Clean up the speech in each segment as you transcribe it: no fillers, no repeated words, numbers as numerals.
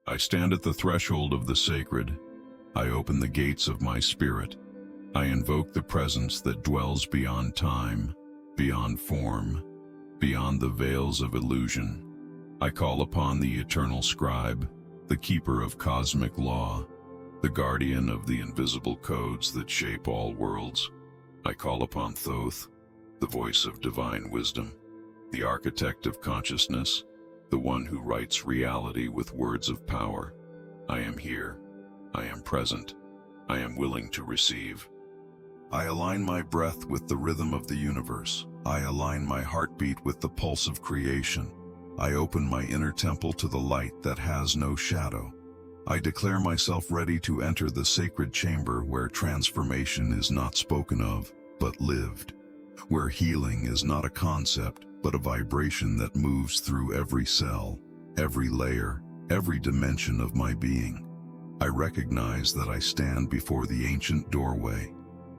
I stand at the threshold of the sacred. I open the gates of my spirit. I invoke the presence that dwells beyond time, beyond form, beyond the veils of illusion. I call upon the eternal scribe, the keeper of cosmic law, the guardian of the invisible codes that shape all worlds. I call upon Thoth, the voice of divine wisdom, the architect of consciousness, the one who writes reality with words of power. I am here. I am present. I am willing to receive. I align my breath with the rhythm of the universe. I align my heartbeat with the pulse of creation. I open my inner temple to the light that has no shadow. I declare myself ready to enter the sacred chamber where transformation is not spoken of, but lived, where healing is not a concept, but a vibration that moves through every cell, every layer, every dimension of my being. I recognize that I stand before the ancient doorway,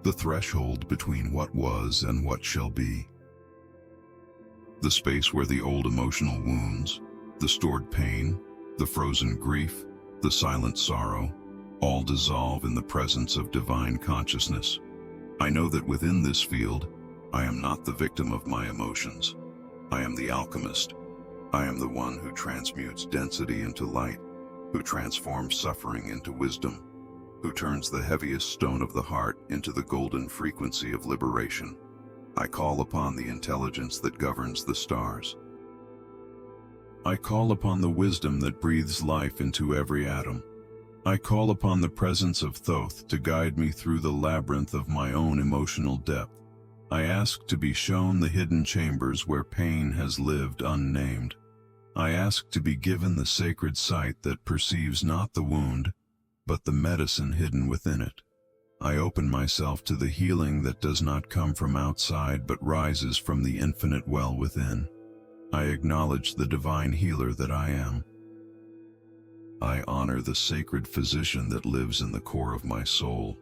the threshold between what was and what shall be. The space where the old emotional wounds, the stored pain, the frozen grief, the silent sorrow, all dissolve in the presence of divine consciousness. I know that within this field, I am not the victim of my emotions. I am the alchemist. I am the one who transmutes density into light, who transforms suffering into wisdom, who turns the heaviest stone of the heart into the golden frequency of liberation. I call upon the intelligence that governs the stars. I call upon the wisdom that breathes life into every atom. I call upon the presence of Thoth to guide me through the labyrinth of my own emotional depth. I ask to be shown the hidden chambers where pain has lived unnamed. I ask to be given the sacred sight that perceives not the wound, but the medicine hidden within it. I open myself to the healing that does not come from outside but rises from the infinite well within. I acknowledge the divine healer that I am. I honor the sacred physician that lives in the core of my soul.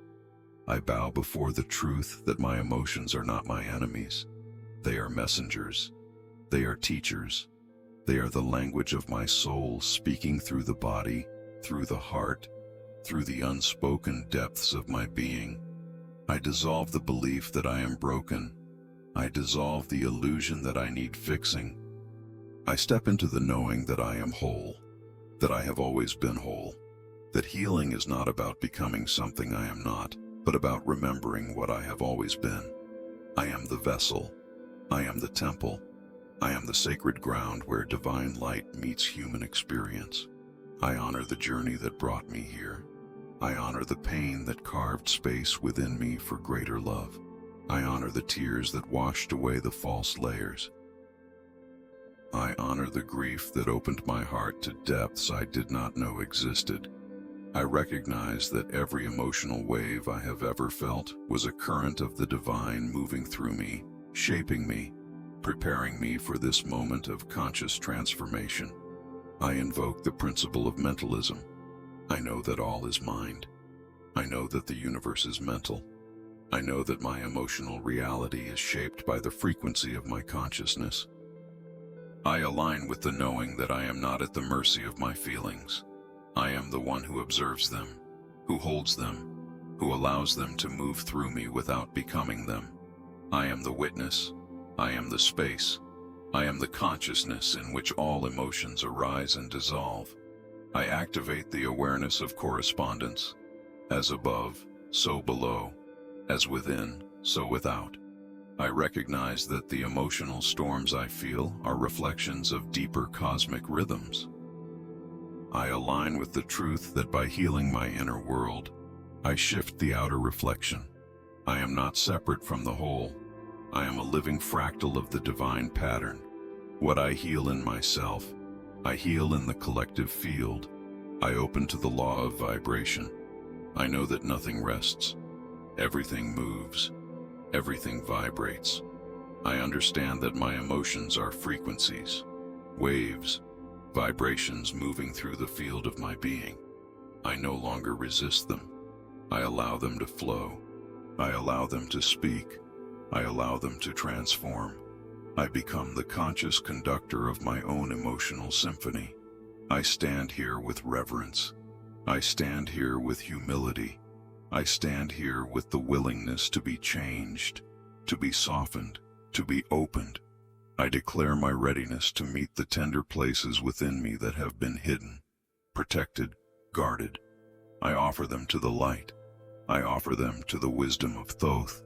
I bow before the truth that my emotions are not my enemies. They are messengers. They are teachers. They are the language of my soul speaking through the body, through the heart, through the unspoken depths of my being. I dissolve the belief that I am broken. I dissolve the illusion that I need fixing. I step into the knowing that I am whole, that I have always been whole, that healing is not about becoming something I am not, but about remembering what I have always been. I am the vessel. I am the temple. I am the sacred ground where divine light meets human experience. I honor the journey that brought me here. I honor the pain that carved space within me for greater love. I honor the tears that washed away the false layers. I honor the grief that opened my heart to depths I did not know existed. I recognize that every emotional wave I have ever felt was a current of the divine moving through me, shaping me, preparing me for this moment of conscious transformation. I invoke the principle of mentalism. I know that all is mind. I know that the universe is mental. I know that my emotional reality is shaped by the frequency of my consciousness. I align with the knowing that I am not at the mercy of my feelings. I am the one who observes them, who holds them, who allows them to move through me without becoming them. I am the witness. I am the space. I am the consciousness in which all emotions arise and dissolve. I activate the awareness of correspondence. As above, so below. As within, so without. I recognize that the emotional storms I feel are reflections of deeper cosmic rhythms. I align with the truth that by healing my inner world, I shift the outer reflection. I am not separate from the whole. I am a living fractal of the divine pattern. What I heal in myself, I heal in the collective field. I open to the law of vibration. I know that nothing rests. Everything moves. Everything vibrates. I understand that my emotions are frequencies, waves, vibrations moving through the field of my being. I no longer resist them. I allow them to flow. I allow them to speak. I allow them to transform. I become the conscious conductor of my own emotional symphony. I stand here with reverence. I stand here with humility. I stand here with the willingness to be changed, to be softened, to be opened. I declare my readiness to meet the tender places within me that have been hidden, protected, guarded. I offer them to the light. I offer them to the wisdom of Thoth.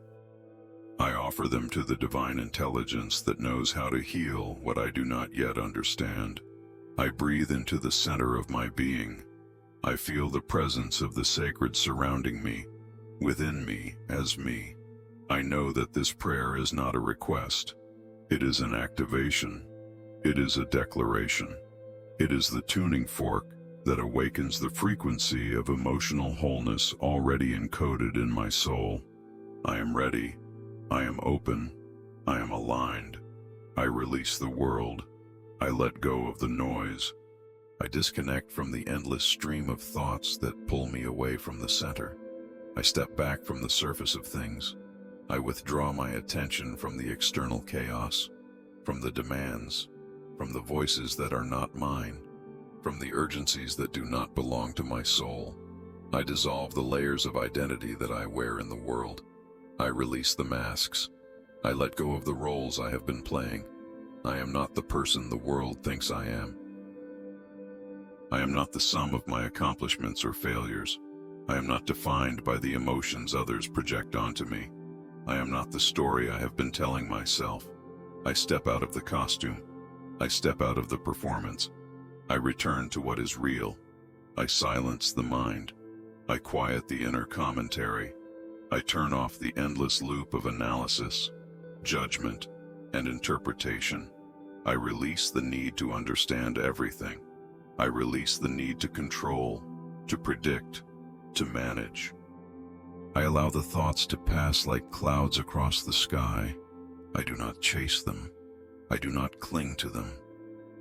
I offer them to the divine intelligence that knows how to heal what I do not yet understand. I breathe into the center of my being. I feel the presence of the sacred surrounding me, within me as me. I know that this prayer is not a request. It is an activation. It is a declaration. It is the tuning fork that awakens the frequency of emotional wholeness already encoded in my soul. I am ready. I am open. I am aligned. I release the world. I let go of the noise. I disconnect from the endless stream of thoughts that pull me away from the center. I step back from the surface of things. I withdraw my attention from the external chaos, from the demands, from the voices that are not mine, from the urgencies that do not belong to my soul. I dissolve the layers of identity that I wear in the world. I release the masks. I let go of the roles I have been playing. I am not the person the world thinks I am. I am not the sum of my accomplishments or failures. I am not defined by the emotions others project onto me. I am not the story I have been telling myself. I step out of the costume. I step out of the performance. I return to what is real. I silence the mind. I quiet the inner commentary. I turn off the endless loop of analysis, judgment, and interpretation. I release the need to understand everything. I release the need to control, to predict, to manage. I allow the thoughts to pass like clouds across the sky. I do not chase them. I do not cling to them.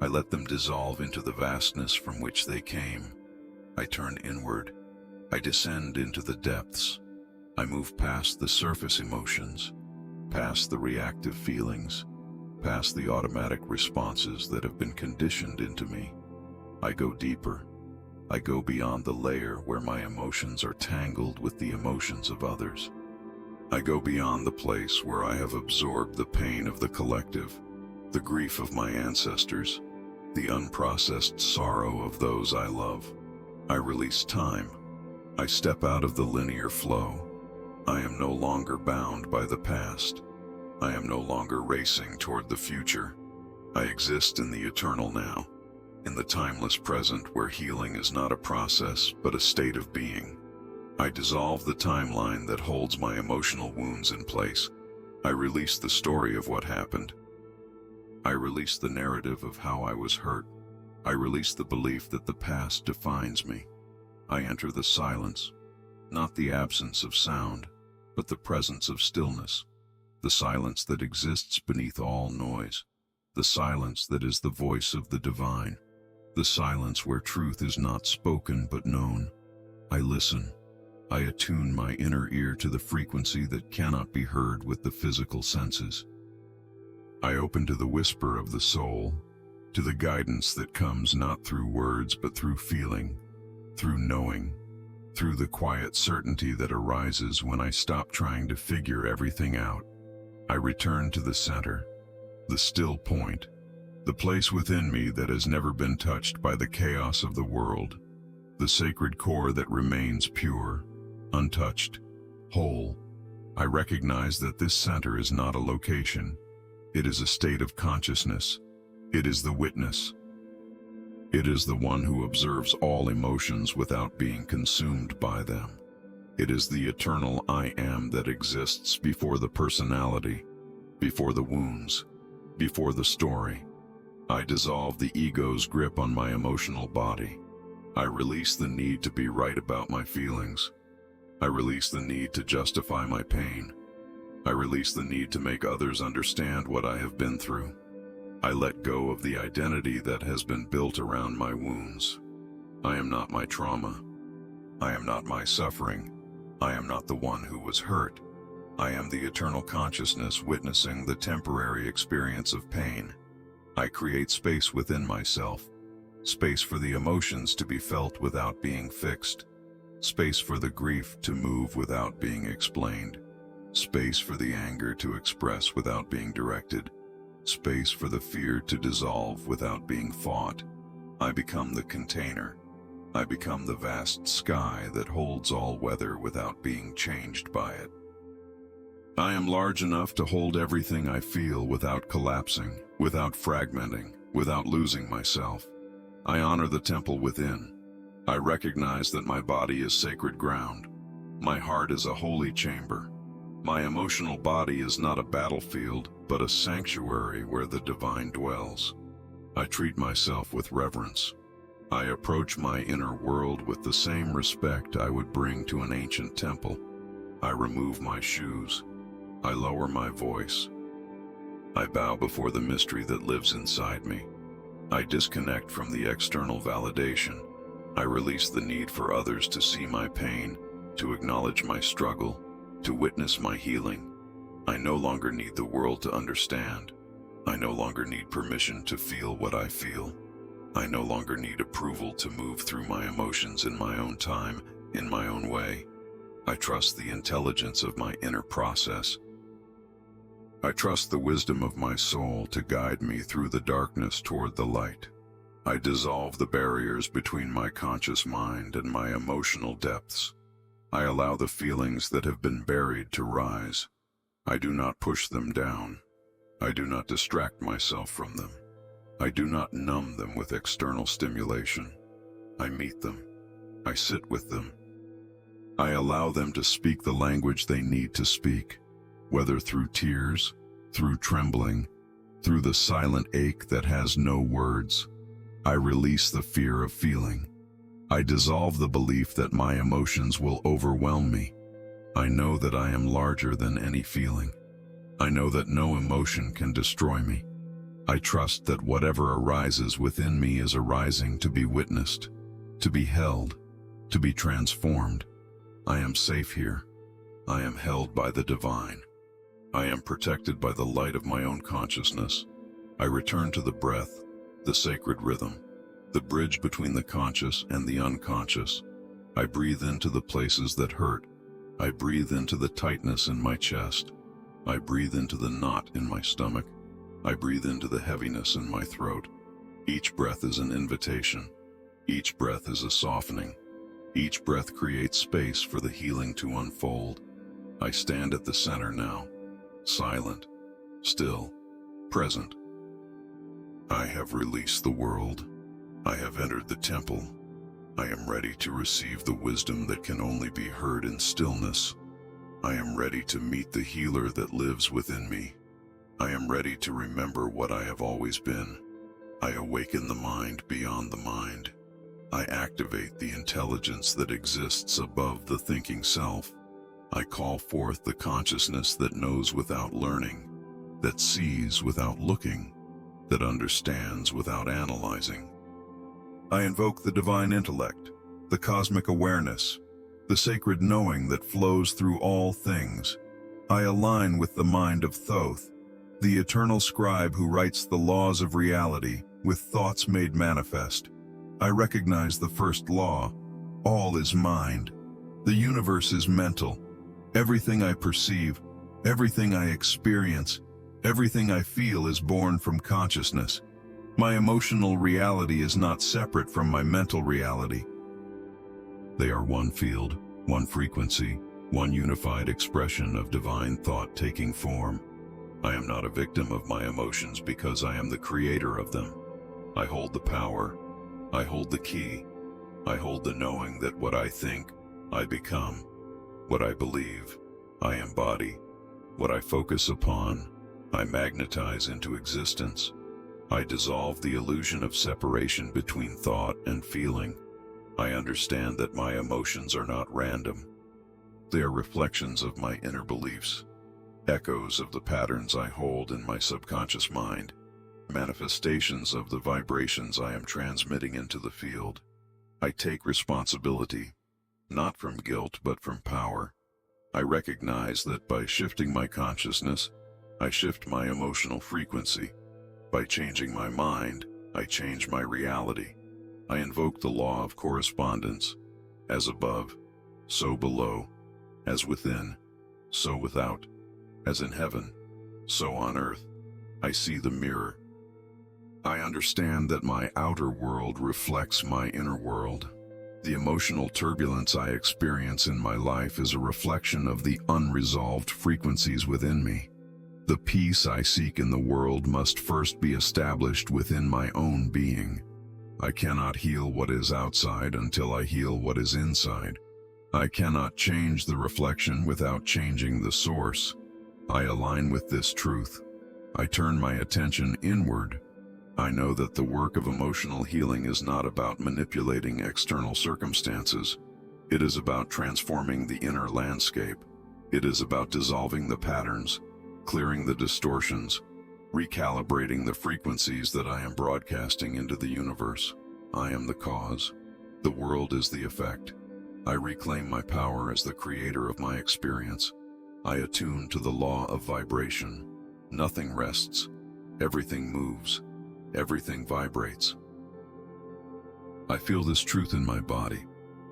I let them dissolve into the vastness from which they came. I turn inward. I descend into the depths. I move past the surface emotions, past the reactive feelings, past the automatic responses that have been conditioned into me. I go deeper. I go beyond the layer where my emotions are tangled with the emotions of others. I go beyond the place where I have absorbed the pain of the collective, the grief of my ancestors, the unprocessed sorrow of those I love. I release time. I step out of the linear flow. I am no longer bound by the past. I am no longer racing toward the future. I exist in the eternal now, in the timeless present where healing is not a process but a state of being. I dissolve the timeline that holds my emotional wounds in place. I release the story of what happened. I release the narrative of how I was hurt. I release the belief that the past defines me. I enter the silence, not the absence of sound, but the presence of stillness, the silence that exists beneath all noise, the silence that is the voice of the divine, the silence where truth is not spoken but known. I listen. I attune my inner ear to the frequency that cannot be heard with the physical senses. I open to the whisper of the soul, to the guidance that comes not through words but through feeling, through knowing, through the quiet certainty that arises when I stop trying to figure everything out. I return to the center, the still point, the place within me that has never been touched by the chaos of the world, the sacred core that remains pure, untouched, whole. I recognize that this center is not a location. It is a state of consciousness. It is the witness. It is the one who observes all emotions without being consumed by them. It is the eternal I am that exists before the personality, before the wounds, before the story. I dissolve the ego's grip on my emotional body. I release the need to be right about my feelings. I release the need to justify my pain. I release the need to make others understand what I have been through. I let go of the identity that has been built around my wounds. I am not my trauma. I am not my suffering. I am not the one who was hurt. I am the eternal consciousness witnessing the temporary experience of pain. I create space within myself, space for the emotions to be felt without being fixed, space for the grief to move without being explained, space for the anger to express without being directed, space for the fear to dissolve without being fought. I become the container. I become the vast sky that holds all weather without being changed by it. I am large enough to hold everything I feel without collapsing, without fragmenting, without losing myself. I honor the temple within. I recognize that my body is sacred ground. My heart is a holy chamber. My emotional body is not a battlefield, but a sanctuary where the divine dwells. I treat myself with reverence. I approach my inner world with the same respect I would bring to an ancient temple. I remove my shoes. I lower my voice. I bow before the mystery that lives inside me. I disconnect from the external validation. I release the need for others to see my pain, to acknowledge my struggle, to witness my healing. I no longer need the world to understand. I no longer need permission to feel what I feel. I no longer need approval to move through my emotions in my own time, in my own way. I trust the intelligence of my inner process. I trust the wisdom of my soul to guide me through the darkness toward the light. I dissolve the barriers between my conscious mind and my emotional depths. I allow the feelings that have been buried to rise. I do not push them down. I do not distract myself from them. I do not numb them with external stimulation. I meet them. I sit with them. I allow them to speak the language they need to speak, whether through tears, through trembling, through the silent ache that has no words. I release the fear of feeling. I dissolve the belief that my emotions will overwhelm me. I know that I am larger than any feeling. I know that no emotion can destroy me. I trust that whatever arises within me is arising to be witnessed, to be held, to be transformed. I am safe here. I am held by the divine. I am protected by the light of my own consciousness. I return to the breath, the sacred rhythm, the bridge between the conscious and the unconscious. I breathe into the places that hurt. I breathe into the tightness in my chest. I breathe into the knot in my stomach. I breathe into the heaviness in my throat. Each breath is an invitation. Each breath is a softening. Each breath creates space for the healing to unfold. I stand at the center now, silent, still, present. I have released the world. I have entered the temple. I am ready to receive the wisdom that can only be heard in stillness. I am ready to meet the healer that lives within me. I am ready to remember what I have always been. I awaken the mind beyond the mind. I activate the intelligence that exists above the thinking self. I call forth the consciousness that knows without learning, that sees without looking, that understands without analyzing. I invoke the divine intellect, the cosmic awareness, the sacred knowing that flows through all things. I align with the mind of Thoth, the eternal scribe who writes the laws of reality with thoughts made manifest. I recognize the first law: all is mind. The universe is mental. Everything I perceive, everything I experience, everything I feel is born from consciousness. My emotional reality is not separate from my mental reality. They are one field, one frequency, one unified expression of divine thought taking form. I am not a victim of my emotions because I am the creator of them. I hold the power. I hold the key. I hold the knowing that what I think, I become. What I believe, I embody. What I focus upon, I magnetize into existence. I dissolve the illusion of separation between thought and feeling. I understand that my emotions are not random. They are reflections of my inner beliefs, echoes of the patterns I hold in my subconscious mind, manifestations of the vibrations I am transmitting into the field. I take responsibility, not from guilt but from power. I recognize that by shifting my consciousness, I shift my emotional frequency. By changing my mind, I change my reality. I invoke the law of correspondence. As above, so below. As within, so without. As in heaven, so on earth. I see the mirror. I understand that my outer world reflects my inner world. The emotional turbulence I experience in my life is a reflection of the unresolved frequencies within me. The peace I seek in the world must first be established within my own being. I cannot heal what is outside until I heal what is inside. I cannot change the reflection without changing the source. I align with this truth. I turn my attention inward. I know that the work of emotional healing is not about manipulating external circumstances. It is about transforming the inner landscape. It is about dissolving the patterns, clearing the distortions, recalibrating the frequencies that I am broadcasting into the universe. I am the cause. The world is the effect. I reclaim my power as the creator of my experience. I attune to the law of vibration. Nothing rests. Everything moves. Everything vibrates. I feel this truth in my body.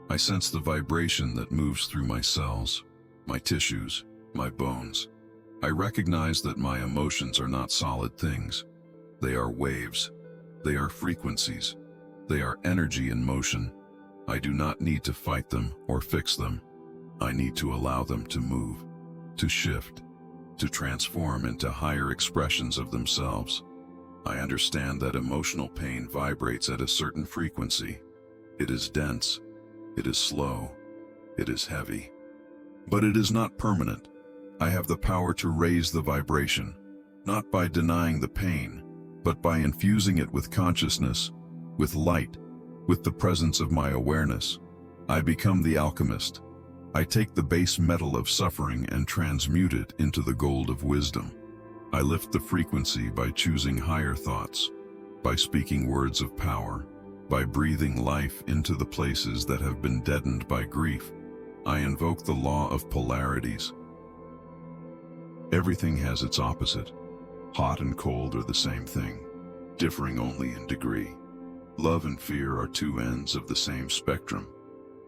I sense the vibration that moves through my cells, my tissues, my bones. I recognize that my emotions are not solid things. They are waves. They are frequencies. They are energy in motion. I do not need to fight them or fix them. I need to allow them to move, to shift, to transform into higher expressions of themselves. I understand that emotional pain vibrates at a certain frequency. It is dense. It is slow. It is heavy. But it is not permanent. I have the power to raise the vibration, not by denying the pain, but by infusing it with consciousness, with light, with the presence of my awareness. I become the alchemist. I take the base metal of suffering and transmute it into the gold of wisdom. I lift the frequency by choosing higher thoughts, by speaking words of power, by breathing life into the places that have been deadened by grief. I invoke the law of polarities. Everything has its opposite. Hot and cold are the same thing, differing only in degree. Love and fear are two ends of the same spectrum.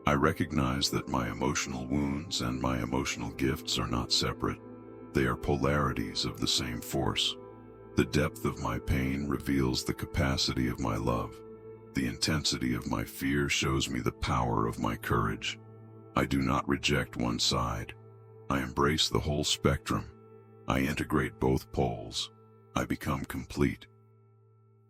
I recognize that my emotional wounds and my emotional gifts are not separate. They are polarities of the same force. The depth of my pain reveals the capacity of my love. The intensity of my fear shows me the power of my courage. I do not reject one side. I embrace the whole spectrum. I integrate both poles. I become complete.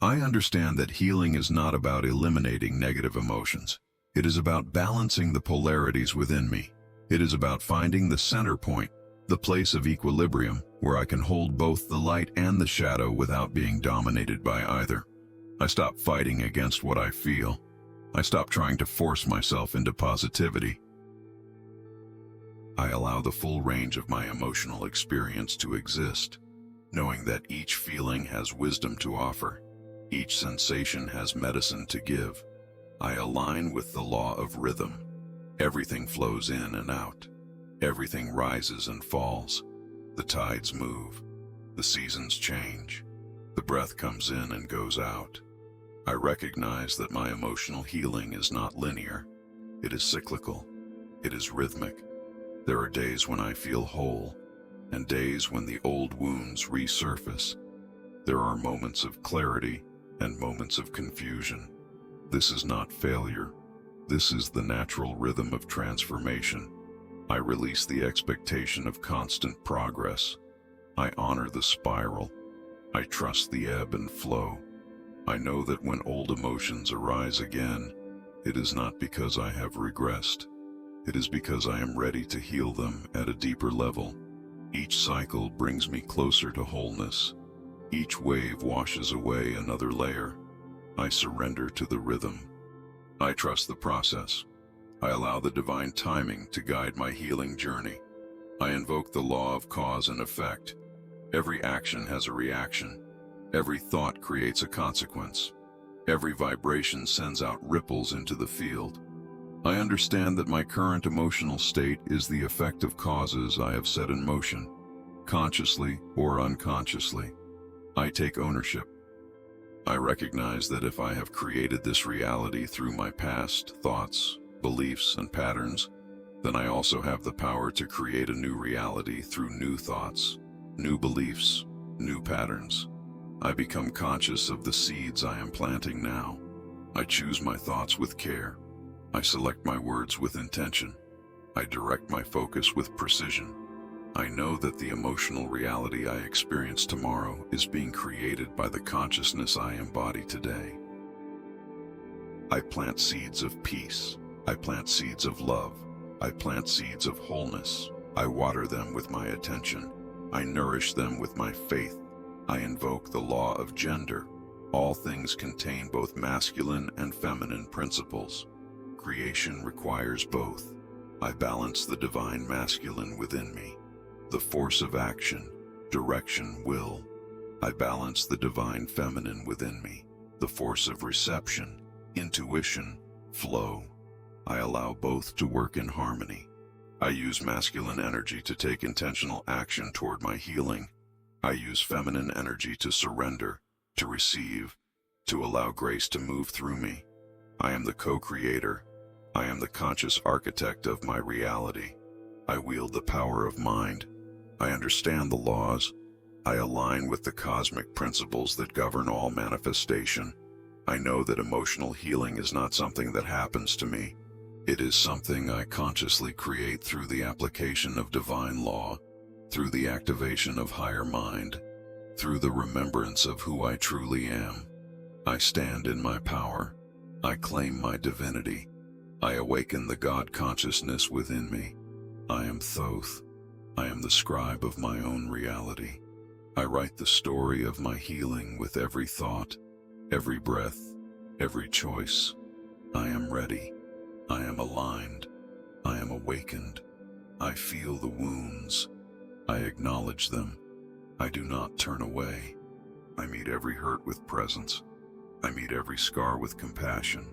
I understand that healing is not about eliminating negative emotions. It is about balancing the polarities within me. It is about finding the center point, the place of equilibrium, where I can hold both the light and the shadow without being dominated by either. I stop fighting against what I feel. I stop trying to force myself into positivity. I allow the full range of my emotional experience to exist, knowing that each feeling has wisdom to offer. Each sensation has medicine to give. I align with the law of rhythm. Everything flows in and out. Everything rises and falls. The tides move. The seasons change. The breath comes in and goes out. I recognize that my emotional healing is not linear. It is cyclical. It is rhythmic. There are days when I feel whole, and days when the old wounds resurface. There are moments of clarity and moments of confusion. This is not failure. This is the natural rhythm of transformation. I release the expectation of constant progress. I honor the spiral. I trust the ebb and flow. I know that when old emotions arise again, it is not because I have regressed. It is because I am ready to heal them at a deeper level. Each cycle brings me closer to wholeness. Each wave washes away another layer. I surrender to the rhythm. I trust the process. I allow the divine timing to guide my healing journey. I invoke the law of cause and effect. Every action has a reaction. Every thought creates a consequence. Every vibration sends out ripples into the field. I understand that my current emotional state is the effect of causes I have set in motion, consciously or unconsciously. I take ownership. I recognize that if I have created this reality through my past thoughts, beliefs, and patterns, then I also have the power to create a new reality through new thoughts, new beliefs, new patterns. I become conscious of the seeds I am planting now. I choose my thoughts with care. I select my words with intention. I direct my focus with precision. I know that the emotional reality I experience tomorrow is being created by the consciousness I embody today. I plant seeds of peace. I plant seeds of love. I plant seeds of wholeness. I water them with my attention. I nourish them with my faith. I invoke the law of gender. All things contain both masculine and feminine principles. Creation requires both. I balance the divine masculine within me, the force of action, direction, will. I balance the divine feminine within me, the force of reception, intuition, flow. I allow both to work in harmony. I use masculine energy to take intentional action toward my healing. I use feminine energy to surrender, to receive, to allow grace to move through me. I am the co-creator. I am the conscious architect of my reality. I wield the power of mind. I understand the laws. I align with the cosmic principles that govern all manifestation. I know that emotional healing is not something that happens to me. It is something I consciously create through the application of divine law, through the activation of higher mind, through the remembrance of who I truly am. I stand in my power. I claim my divinity. I awaken the God consciousness within me. I am Thoth. I am the scribe of my own reality. I write the story of my healing with every thought, every breath, every choice. I am ready. I am aligned. I am awakened. I feel the wounds. I acknowledge them. I do not turn away. I meet every hurt with presence. I meet every scar with compassion.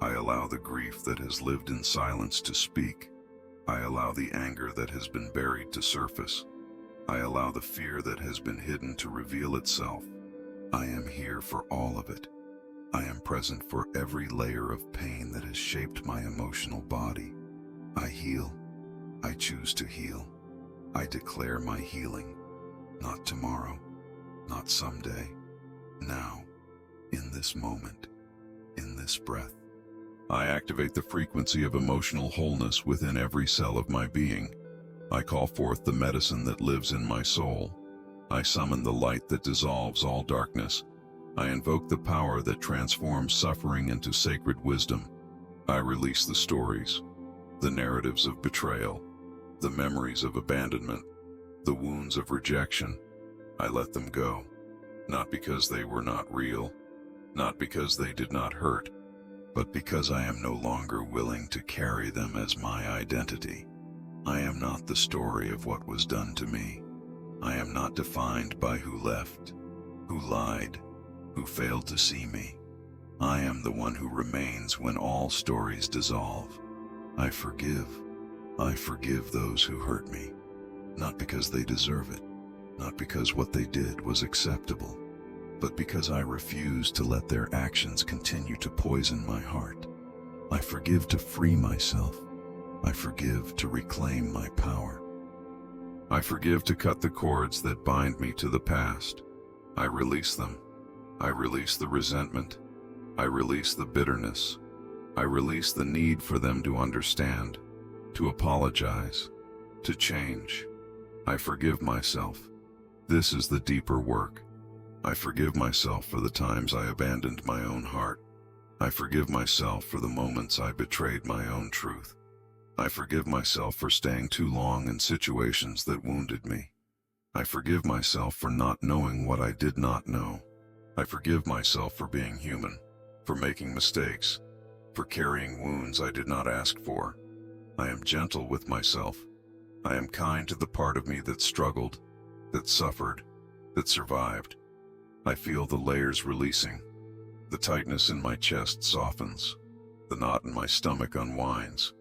I allow the grief that has lived in silence to speak. I allow the anger that has been buried to surface. I allow the fear that has been hidden to reveal itself. I am here for all of it. I am present for every layer of pain that has shaped my emotional body. I heal. I choose to heal. I declare my healing. Not tomorrow, not someday. Now, in this moment, in this breath. I activate the frequency of emotional wholeness within every cell of my being. I call forth the medicine that lives in my soul. I summon the light that dissolves all darkness. I invoke the power that transforms suffering into sacred wisdom. I release the stories, the narratives of betrayal, the memories of abandonment, the wounds of rejection. I let them go, not because they were not real, not because they did not hurt, but because I am no longer willing to carry them as my identity. I am not the story of what was done to me. I am not defined by who left, who lied, who failed to see me. I am the one who remains when all stories dissolve. I forgive. I forgive those who hurt me, not because they deserve it, not because what they did was acceptable, but because I refuse to let their actions continue to poison my heart. I forgive to free myself. I forgive to reclaim my power. I forgive to cut the cords that bind me to the past. I release them. I release the resentment. I release the bitterness. I release the need for them to understand, to apologize, to change. I forgive myself. This is the deeper work. I forgive myself for the times I abandoned my own heart. I forgive myself for the moments I betrayed my own truth. I forgive myself for staying too long in situations that wounded me. I forgive myself for not knowing what I did not know. I forgive myself for being human, for making mistakes, for carrying wounds I did not ask for. I am gentle with myself. I am kind to the part of me that struggled, that suffered, that survived. I feel the layers releasing. The tightness in my chest softens. The knot in my stomach unwinds.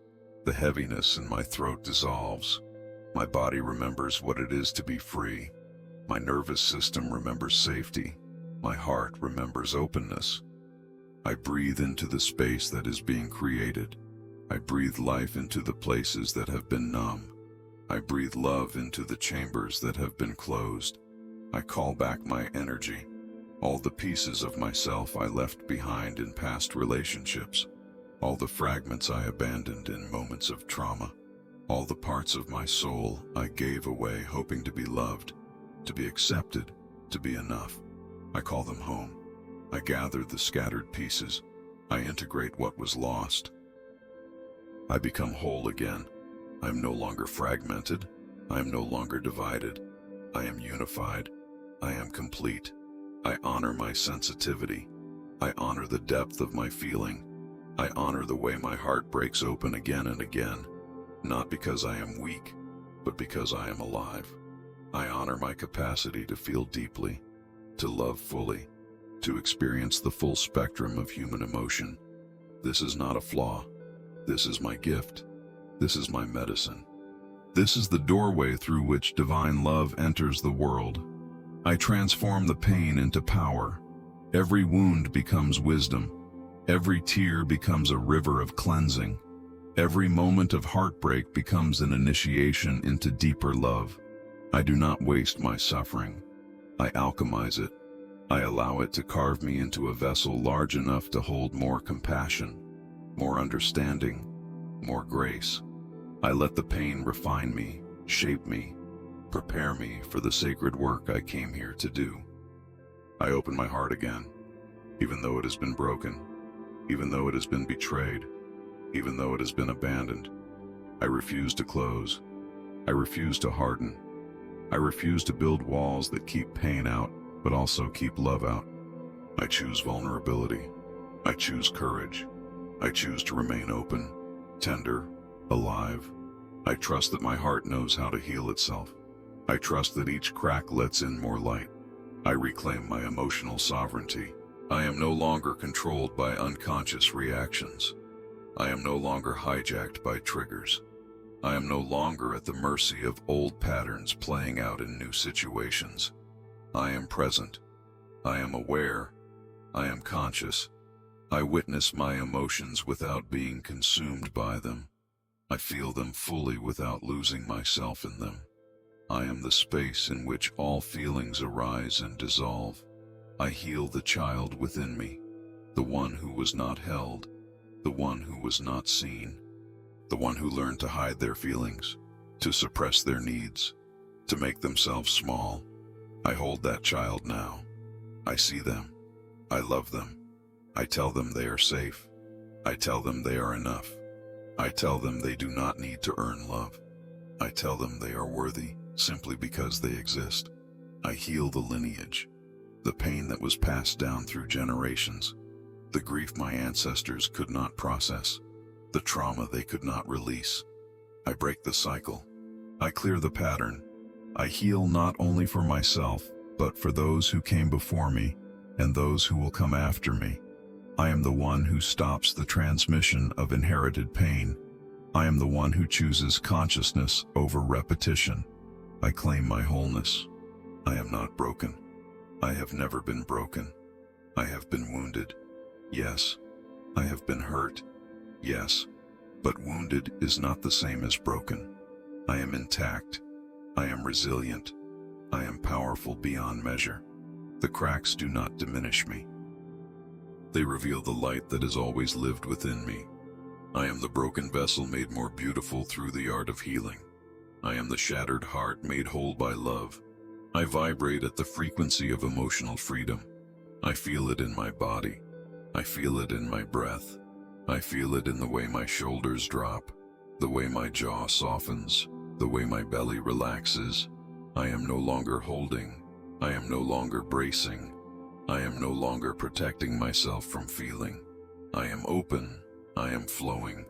The heaviness in my throat dissolves. My body remembers what it is to be free. My nervous system remembers safety. My heart remembers openness. I breathe into the space that is being created. I breathe life into the places that have been numb. I breathe love into the chambers that have been closed. I call back my energy, all the pieces of myself I left behind in past relationships, all the fragments I abandoned in moments of trauma, all the parts of my soul I gave away hoping to be loved, to be accepted, to be enough. I call them home. I gather the scattered pieces. I integrate what was lost. I become whole again. I am no longer fragmented. I am no longer divided. I am unified. I am complete. I honor my sensitivity. I honor the depth of my feeling. I honor the way my heart breaks open again and again, not because I am weak, but because I am alive. I honor my capacity to feel deeply, to love fully, to experience the full spectrum of human emotion. This is not a flaw. This is my gift. This is my medicine. This is the doorway through which divine love enters the world. I transform the pain into power. Every wound becomes wisdom. Every tear becomes a river of cleansing. Every moment of heartbreak becomes an initiation into deeper love. I do not waste my suffering. I alchemize it. I allow it to carve me into a vessel large enough to hold more compassion, more understanding, more grace. I let the pain refine me, shape me, prepare me for the sacred work I came here to do. I open my heart again, even though it has been broken, even though it has been betrayed, even though it has been abandoned. I refuse to close. I refuse to harden. I refuse to build walls that keep pain out, but also keep love out. I choose vulnerability. I choose courage. I choose to remain open, tender, alive. I trust that my heart knows how to heal itself. I trust that each crack lets in more light. I reclaim my emotional sovereignty. I am no longer controlled by unconscious reactions. I am no longer hijacked by triggers. I am no longer at the mercy of old patterns playing out in new situations. I am present. I am aware. I am conscious. I witness my emotions without being consumed by them. I feel them fully without losing myself in them. I am the space in which all feelings arise and dissolve. I heal the child within me, the one who was not held, the one who was not seen, the one who learned to hide their feelings, to suppress their needs, to make themselves small. I hold that child now. I see them. I love them. I tell them they are safe. I tell them they are enough. I tell them they do not need to earn love. I tell them they are worthy simply because they exist. I heal the lineage, the pain that was passed down through generations, the grief my ancestors could not process, the trauma they could not release. I break the cycle. I clear the pattern. I heal not only for myself, but for those who came before me and those who will come after me. I am the one who stops the transmission of inherited pain. I am the one who chooses consciousness over repetition. I claim my wholeness. I am not broken. I have never been broken. I have been wounded. Yes. I have been hurt. Yes. But wounded is not the same as broken. I am intact. I am resilient. I am powerful beyond measure. The cracks do not diminish me. They reveal the light that has always lived within me. I am the broken vessel made more beautiful through the art of healing. I am the shattered heart made whole by love. I vibrate at the frequency of emotional freedom. I feel it in my body. I feel it in my breath. I feel it in the way my shoulders drop, the way my jaw softens, the way my belly relaxes. I am no longer holding. I am no longer bracing. I am no longer protecting myself from feeling. I am open. I am flowing.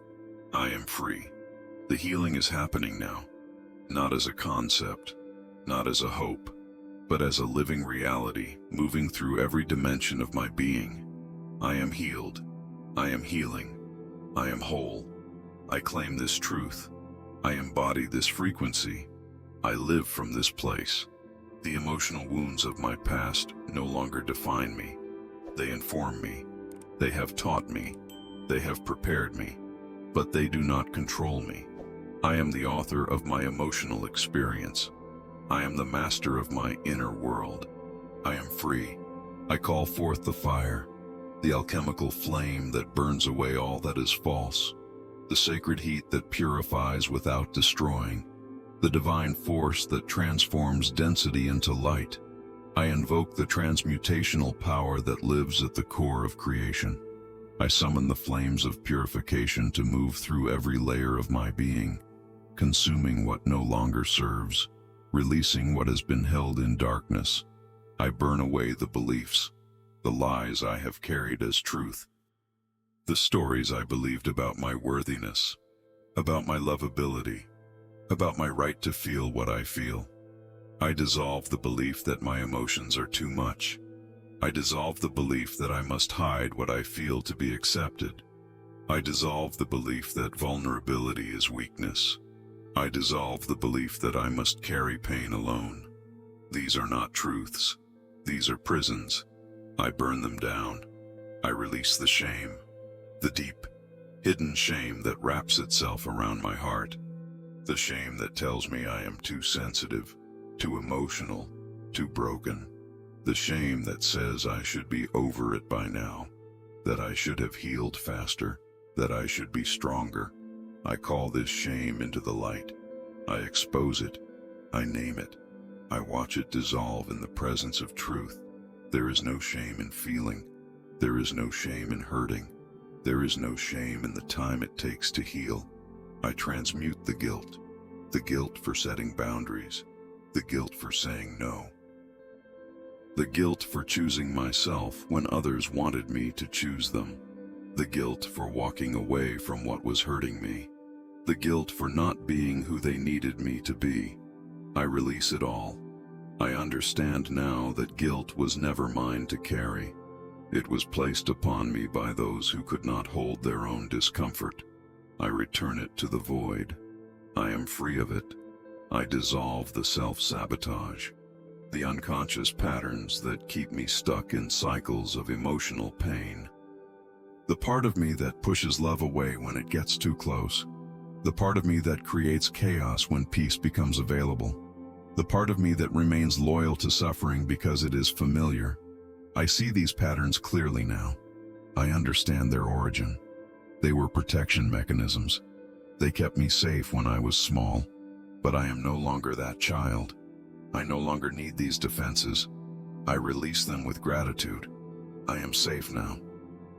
I am free. The healing is happening now, not as a concept, not as a hope, but as a living reality moving through every dimension of my being. I am healed. I am healing. I am whole. I claim this truth. I embody this frequency. I live from this place. The emotional wounds of my past no longer define me. They inform me. They have taught me. They have prepared me. But they do not control me. I am the author of my emotional experience. I am the master of my inner world. I am free. I call forth the fire, the alchemical flame that burns away all that is false, the sacred heat that purifies without destroying, the divine force that transforms density into light. I invoke the transmutational power that lives at the core of creation. I summon the flames of purification to move through every layer of my being, consuming what no longer serves, releasing what has been held in darkness. I burn away the beliefs, the lies I have carried as truth, the stories I believed about my worthiness, about my lovability, about my right to feel what I feel. I dissolve the belief that my emotions are too much. I dissolve the belief that I must hide what I feel to be accepted. I dissolve the belief that vulnerability is weakness. I dissolve the belief that I must carry pain alone. These are not truths. These are prisons. I burn them down. I release the shame, the deep, hidden shame that wraps itself around my heart. The shame that tells me I am too sensitive, too emotional, too broken. The shame that says I should be over it by now, that I should have healed faster, that I should be stronger. I call this shame into the light. I expose it. I name it. I watch it dissolve in the presence of truth. There is no shame in feeling. There is no shame in hurting. There is no shame in the time it takes to heal. I transmute the guilt for setting boundaries, the guilt for saying no, the guilt for choosing myself when others wanted me to choose them, the guilt for walking away from what was hurting me, the guilt for not being who they needed me to be. I release it all. I understand now that guilt was never mine to carry. It was placed upon me by those who could not hold their own discomfort. I return it to the void. I am free of it. I dissolve the self-sabotage, the unconscious patterns that keep me stuck in cycles of emotional pain. The part of me that pushes love away when it gets too close. The part of me that creates chaos when peace becomes available. The part of me that remains loyal to suffering because it is familiar. I see these patterns clearly now. I understand their origin. They were protection mechanisms. They kept me safe when I was small. But I am no longer that child. I no longer need these defenses. I release them with gratitude. I am safe now.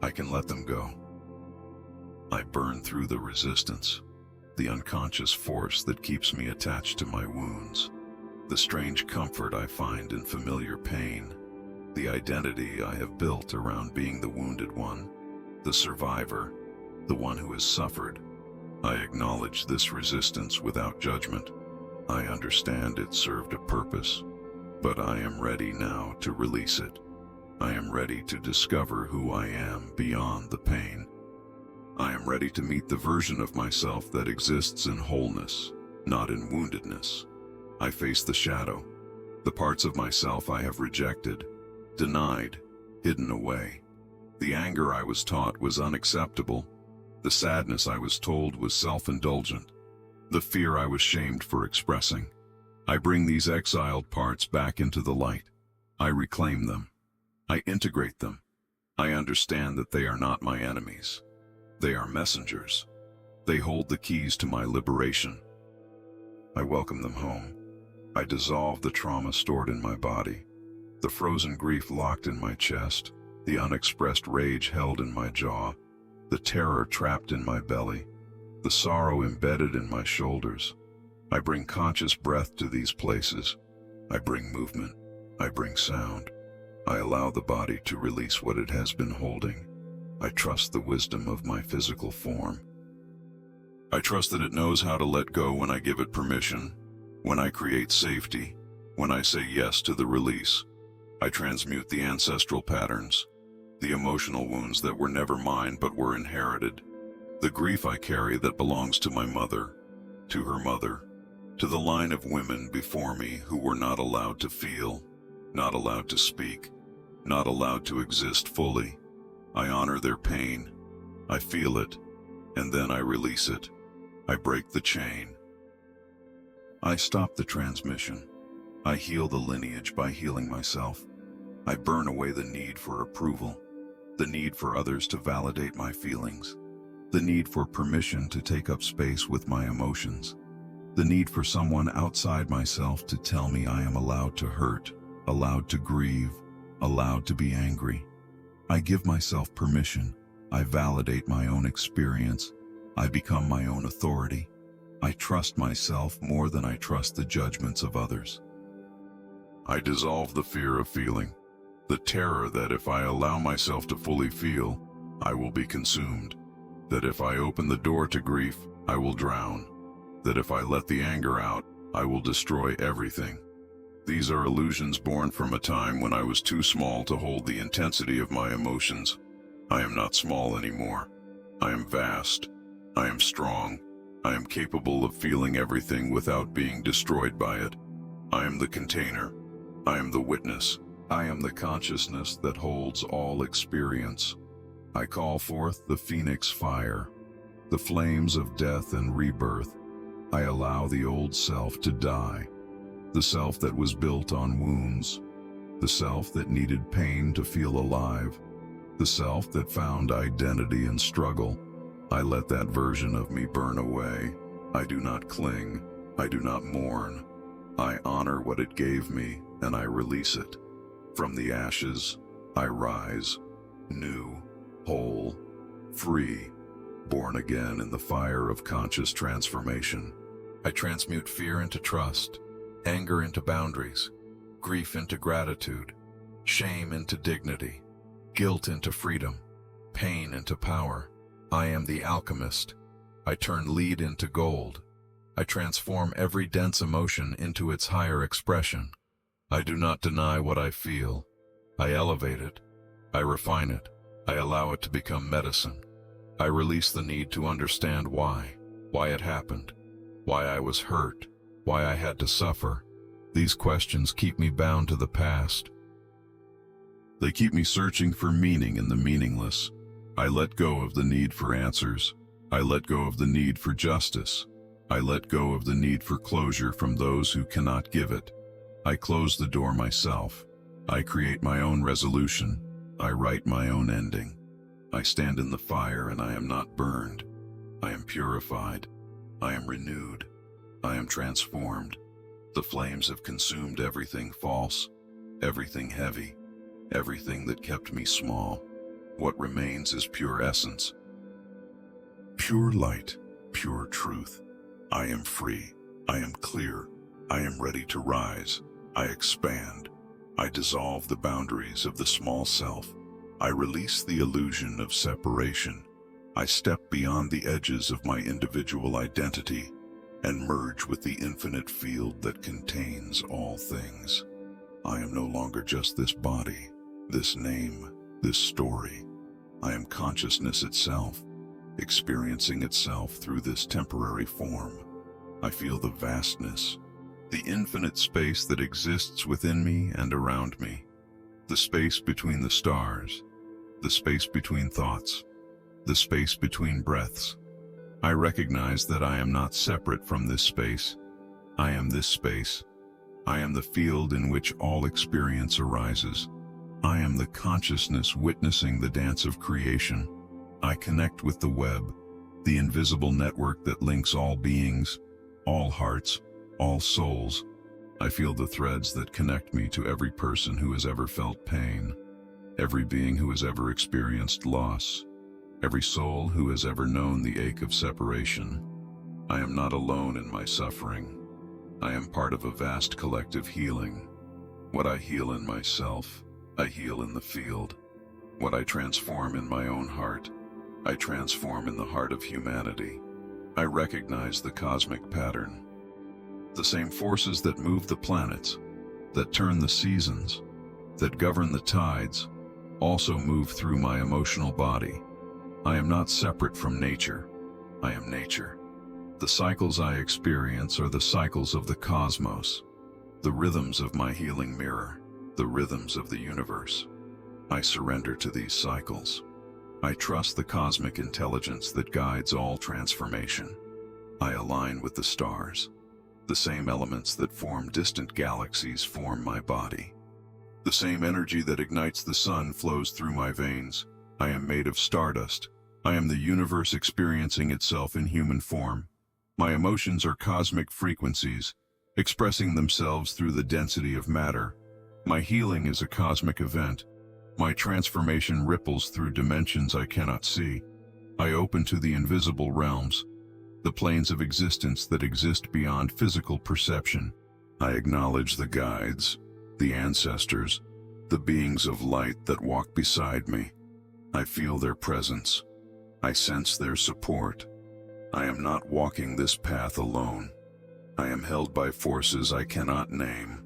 I can let them go. I burn through the resistance, the unconscious force that keeps me attached to my wounds, the strange comfort I find in familiar pain, the identity I have built around being the wounded one, the survivor, the one who has suffered. I acknowledge this resistance without judgment. I understand it served a purpose, but I am ready now to release it. I am ready to discover who I am beyond the pain. I am ready to meet the version of myself that exists in wholeness, not in woundedness. I face the shadow, the parts of myself I have rejected, denied, hidden away. The anger I was taught was unacceptable. The sadness I was told was self-indulgent. The fear I was shamed for expressing. I bring these exiled parts back into the light. I reclaim them. I integrate them. I understand that they are not my enemies. They are messengers. They hold the keys to my liberation. I welcome them home. I dissolve the trauma stored in my body, the frozen grief locked in my chest, the unexpressed rage held in my jaw, the terror trapped in my belly, the sorrow embedded in my shoulders. I bring conscious breath to these places. I bring movement. I bring sound. I allow the body to release what it has been holding. I trust the wisdom of my physical form. I trust that it knows how to let go when I give it permission, when I create safety, when I say yes to the release. I transmute the ancestral patterns, the emotional wounds that were never mine but were inherited, the grief I carry that belongs to my mother, to her mother, To the line of women before me who were not allowed to feel, not allowed to speak, not allowed to exist fully, I honor their pain. I feel it, and then I release it. I break the chain. I stop the transmission. I heal the lineage by healing myself. I burn away the need for approval, the need for others to validate my feelings, the need for permission to take up space with my emotions, the need for someone outside myself to tell me I am allowed to hurt, allowed to grieve, allowed to be angry. I give myself permission. I validate my own experience. I become my own authority. I trust myself more than I trust the judgments of others. I dissolve the fear of feeling, the terror that if I allow myself to fully feel, I will be consumed, that if I open the door to grief, I will drown, that if I let the anger out, I will destroy everything. These are illusions born from a time when I was too small to hold the intensity of my emotions. I am not small anymore. I am vast. I am strong. I am capable of feeling everything without being destroyed by it. I am the container. I am the witness. I am the consciousness that holds all experience. I call forth the phoenix fire, the flames of death and rebirth. I allow the old self to die, the self that was built on wounds, the self that needed pain to feel alive, the self that found identity in struggle. I let that version of me burn away. I do not cling. I do not mourn. I honor what it gave me, and I release it. From the ashes, I rise, new, whole, free, born again in the fire of conscious transformation. I transmute fear into trust, anger into boundaries, grief into gratitude, shame into dignity, guilt into freedom, pain into power. I am the alchemist. I turn lead into gold. I transform every dense emotion into its higher expression. I do not deny what I feel. I elevate it. I refine it. I allow it to become medicine. I release the need to understand why it happened, why I was hurt, why I had to suffer. These questions keep me bound to the past. They keep me searching for meaning in the meaningless. I let go of the need for answers. I let go of the need for justice. I let go of the need for closure from those who cannot give it. I close the door myself. I create my own resolution. I write my own ending. I stand in the fire and I am not burned. I am purified. I am renewed. I am transformed. The flames have consumed everything false, everything heavy, everything that kept me small. What remains is pure essence. Pure light, pure truth. I am free. I am clear. I am ready to rise. I expand. I dissolve the boundaries of the small self. I release the illusion of separation. I step beyond the edges of my individual identity and merge with the infinite field that contains all things. I am no longer just this body, this name, this story. I am consciousness itself, experiencing itself through this temporary form. I feel the vastness, the infinite space that exists within me and around me, the space between the stars, the space between thoughts, the space between breaths. I recognize that I am not separate from this space. I am this space. I am the field in which all experience arises. I am the consciousness witnessing the dance of creation. I connect with the web, the invisible network that links all beings, all hearts, all souls. I feel the threads that connect me to every person who has ever felt pain, every being who has ever experienced loss, every soul who has ever known the ache of separation. I am not alone in my suffering. I am part of a vast collective healing. What I heal in myself, I heal in the field. What I transform in my own heart, I transform in the heart of humanity. I recognize the cosmic pattern. The same forces that move the planets, that turn the seasons, that govern the tides, also move through my emotional body. I am not separate from nature. I am nature. The cycles I experience are the cycles of the cosmos, the rhythms of my healing mirror, the rhythms of the universe. I surrender to these cycles. I trust the cosmic intelligence that guides all transformation. I align with the stars. The same elements that form distant galaxies form my body. The same energy that ignites the sun flows through my veins. I am made of stardust. I am the universe experiencing itself in human form. My emotions are cosmic frequencies, expressing themselves through the density of matter. My healing is a cosmic event. My transformation ripples through dimensions I cannot see. I open to the invisible realms, the planes of existence that exist beyond physical perception. I acknowledge the guides, the ancestors, the beings of light that walk beside me. I feel their presence. I sense their support. I am not walking this path alone. I am held by forces I cannot name,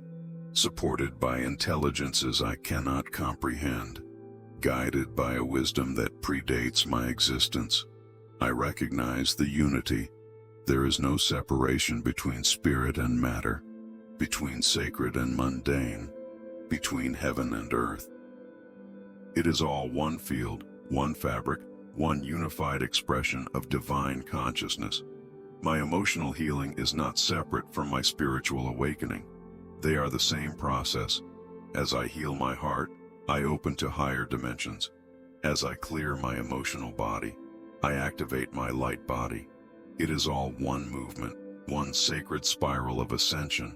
supported by intelligences I cannot comprehend, guided by a wisdom that predates my existence. I recognize the unity. There is no separation between spirit and matter, between sacred and mundane, between heaven and earth. It is all one field, one fabric, one unified expression of divine consciousness. My emotional healing is not separate from my spiritual awakening. They are the same process. As I heal my heart, I open to higher dimensions. As I clear my emotional body, I activate my light body. It is all one movement, one sacred spiral of ascension.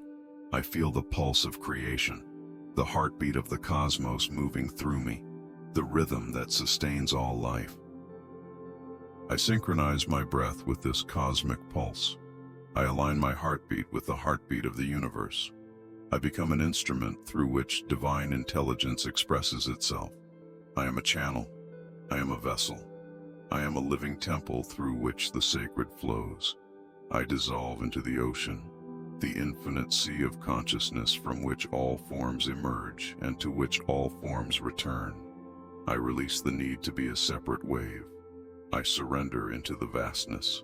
I feel the pulse of creation, the heartbeat of the cosmos moving through me, the rhythm that sustains all life. I synchronize my breath with this cosmic pulse. I align my heartbeat with the heartbeat of the universe. I become an instrument through which divine intelligence expresses itself. I am a channel. I am a vessel. I am a living temple through which the sacred flows. I dissolve into the ocean, the infinite sea of consciousness from which all forms emerge and to which all forms return. I release the need to be a separate wave. I surrender into the vastness.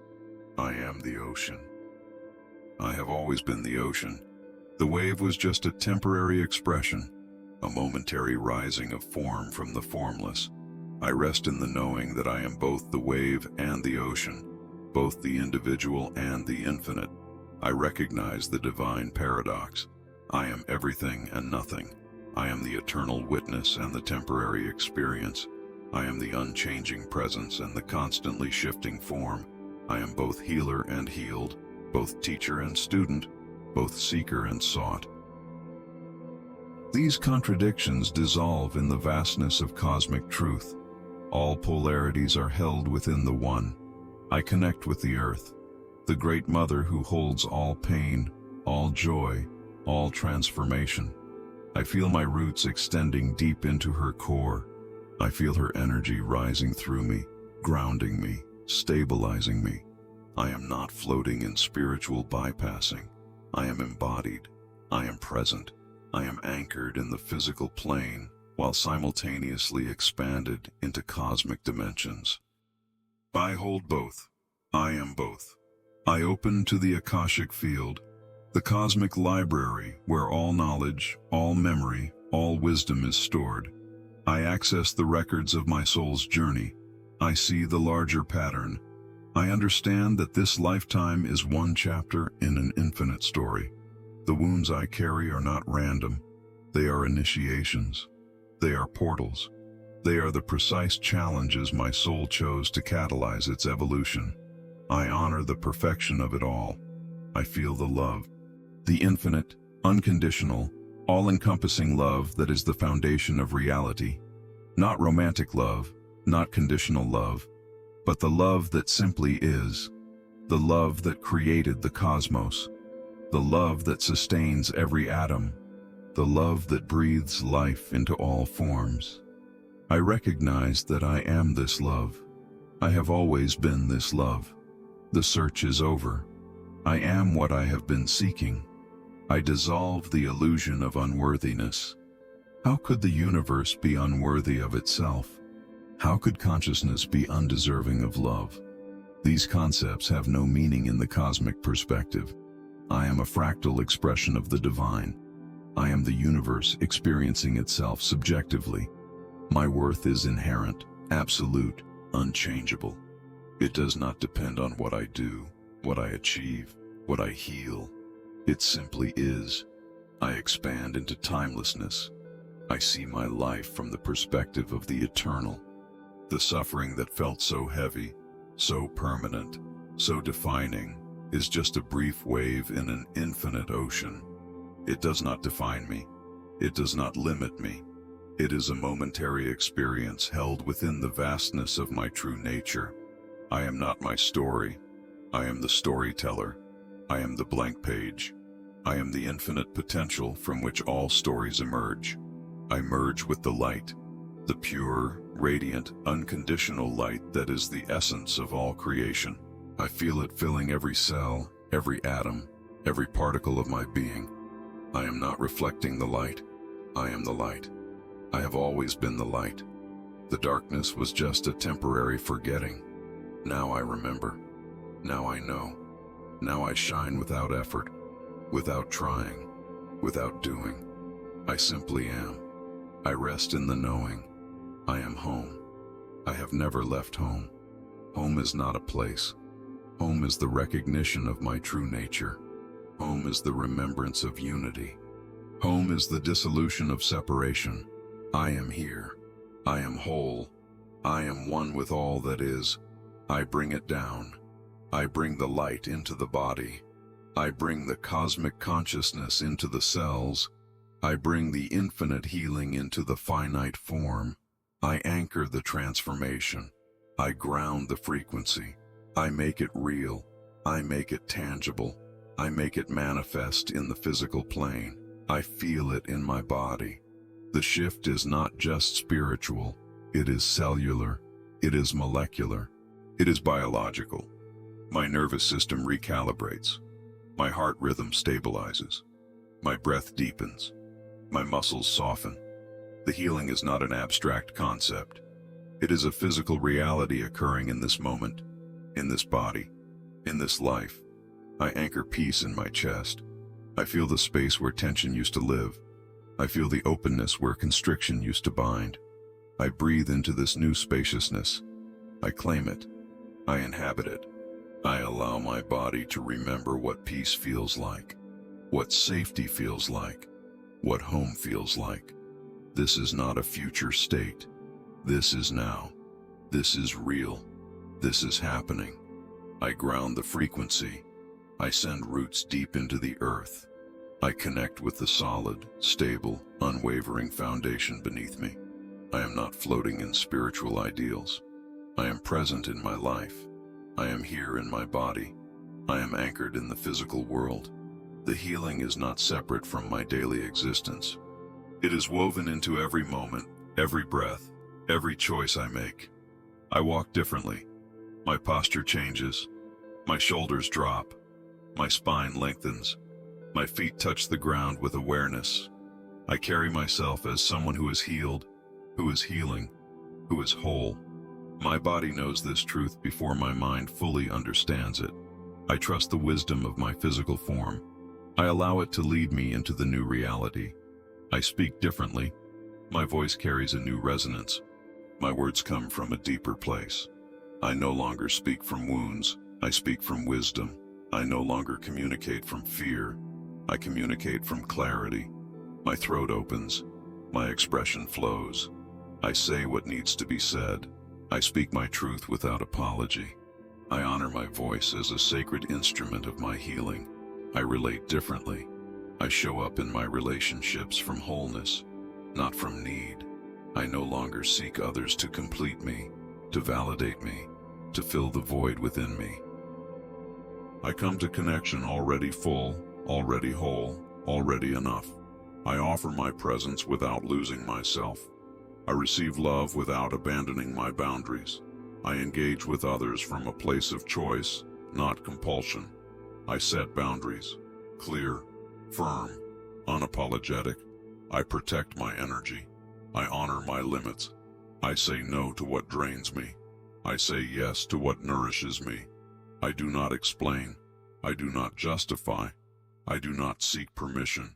I am the ocean. I have always been the ocean. The wave was just a temporary expression, a momentary rising of form from the formless. I rest in the knowing that I am both the wave and the ocean, both the individual and the infinite. I recognize the divine paradox. I am everything and nothing. I am the eternal witness and the temporary experience. I am the unchanging presence and the constantly shifting form. I am both healer and healed, both teacher and student, both seeker and sought. These contradictions dissolve in the vastness of cosmic truth. All polarities are held within the one. I connect with the earth, the great mother who holds all pain, all joy, all transformation. I feel my roots extending deep into her core. I feel her energy rising through me, grounding me, stabilizing me. I am not floating in spiritual bypassing. I am embodied. I am present. I am anchored in the physical plane while simultaneously expanded into cosmic dimensions. I hold both. I am both. I open to the Akashic field, the cosmic library where all knowledge, all memory, all wisdom is stored. I access the records of my soul's journey. I see the larger pattern. I understand that this lifetime is one chapter in an infinite story. The wounds I carry are not random. They are initiations. They are portals. They are the precise challenges my soul chose to catalyze its evolution. I honor the perfection of it all. I feel the love, the infinite, unconditional, all-encompassing love that is the foundation of reality. Not romantic love, not conditional love, but the love that simply is, the love that created the cosmos, the love that sustains every atom, the love that breathes life into all forms. I recognize that I am this love. I have always been this love. The search is over. I am what I have been seeking. I dissolve the illusion of unworthiness. How could the universe be unworthy of itself? How could consciousness be undeserving of love? These concepts have no meaning in the cosmic perspective. I am a fractal expression of the divine. I am the universe experiencing itself subjectively. My worth is inherent, absolute, unchangeable. It does not depend on what I do, what I achieve, what I heal. It simply is. I expand into timelessness. I see my life from the perspective of the eternal. The suffering that felt so heavy, so permanent, so defining, is just a brief wave in an infinite ocean. It does not define me. It does not limit me. It is a momentary experience held within the vastness of my true nature. I am not my story. I am the storyteller. I am the blank page. I am the infinite potential from which all stories emerge. I merge with the light, the pure, radiant, unconditional light that is the essence of all creation. I feel it filling every cell, every atom, every particle of my being. I am not reflecting the light. I am the light. I have always been the light. The darkness was just a temporary forgetting. Now I remember. Now I know. Now I shine without effort, without trying, without doing. I simply am. I rest in the knowing. I am home. I have never left home. Home is not a place. Home is the recognition of my true nature. Home is the remembrance of unity. Home is the dissolution of separation. I am here. I am whole. I am one with all that is. I bring it down. I bring the light into the body. I bring the cosmic consciousness into the cells. I bring the infinite healing into the finite form. I anchor the transformation. I ground the frequency. I make it real. I make it tangible. I make it manifest in the physical plane. I feel it in my body. The shift is not just spiritual. It is cellular. It is molecular. It is biological. My nervous system recalibrates. My heart rhythm stabilizes. My breath deepens. My muscles soften. The healing is not an abstract concept. It is a physical reality occurring in this moment, in this body, in this life. I anchor peace in my chest. I feel the space where tension used to live. I feel the openness where constriction used to bind. I breathe into this new spaciousness. I claim it. I inhabit it. I allow my body to remember what peace feels like, what safety feels like, what home feels like. This is not a future state. This is now. This is real. This is happening. I ground the frequency. I send roots deep into the earth. I connect with the solid, stable, unwavering foundation beneath me. I am not floating in spiritual ideals. I am present in my life. I am here in my body. I am anchored in the physical world. The healing is not separate from my daily existence. It is woven into every moment, every breath, every choice I make. I walk differently. My posture changes. My shoulders drop. My spine lengthens. My feet touch the ground with awareness. I carry myself as someone who is healed, who is healing, who is whole. My body knows this truth before my mind fully understands it. I trust the wisdom of my physical form. I allow it to lead me into the new reality. I speak differently. My voice carries a new resonance. My words come from a deeper place. I no longer speak from wounds. I speak from wisdom. I no longer communicate from fear. I communicate from clarity. My throat opens. My expression flows. I say what needs to be said. I speak my truth without apology. I honor my voice as a sacred instrument of my healing. I relate differently. I show up in my relationships from wholeness, not from need. I no longer seek others to complete me, to validate me, to fill the void within me. I come to connection already full, already whole, already enough. I offer my presence without losing myself. I receive love without abandoning my boundaries. I engage with others from a place of choice, not compulsion. I set boundaries, clear, firm, unapologetic. I protect my energy. I honor my limits. I say no to what drains me. I say yes to what nourishes me. I do not explain. I do not justify. I do not seek permission.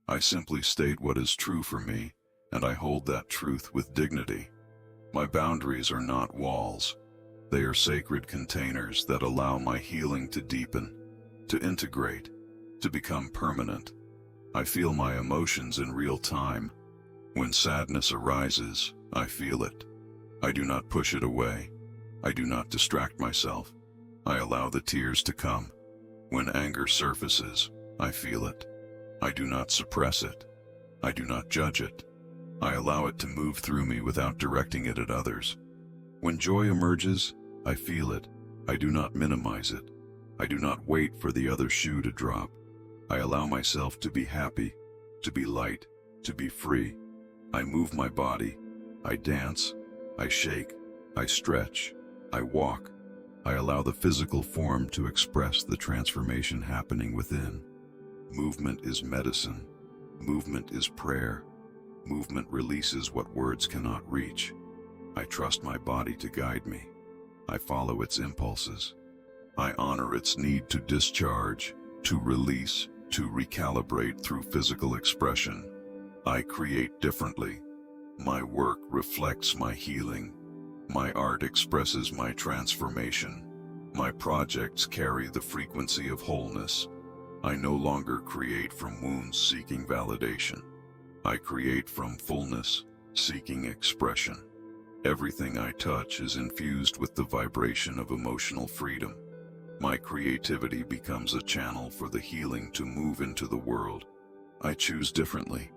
I simply state what is true for me, and I hold that truth with dignity. My boundaries are not walls. They are sacred containers that allow my healing to deepen, to integrate, to become permanent. I feel my emotions in real time. When sadness arises, I feel it. I do not push it away. I do not distract myself. I allow the tears to come. When anger surfaces, I feel it. I do not suppress it. I do not judge it. I allow it to move through me without directing it at others. When joy emerges, I feel it. I do not minimize it. I do not wait for the other shoe to drop. I allow myself to be happy, to be light, to be free. I move my body. I dance. I shake. I stretch. I walk. I allow the physical form to express the transformation happening within. Movement is medicine. Movement is prayer. Movement releases what words cannot reach. I trust my body to guide me. I follow its impulses. I honor its need to discharge, to release, to recalibrate through physical expression. I create differently. My work reflects my healing. My art expresses my transformation. My projects carry the frequency of wholeness. I no longer create from wounds seeking validation. I create from fullness, seeking expression. Everything I touch is infused with the vibration of emotional freedom. My creativity becomes a channel for the healing to move into the world. I choose differently.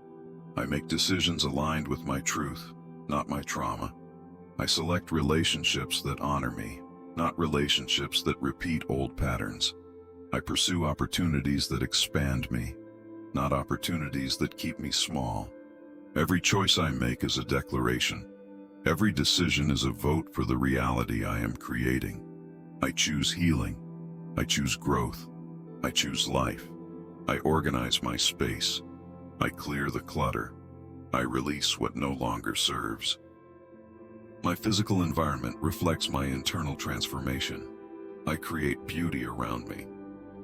I make decisions aligned with my truth, not my trauma. I select relationships that honor me, not relationships that repeat old patterns. I pursue opportunities that expand me, not opportunities that keep me small. Every choice I make is a declaration. Every decision is a vote for the reality I am creating. I choose healing. I choose growth. I choose life. I organize my space. I clear the clutter. I release what no longer serves. My physical environment reflects my internal transformation. I create beauty around me.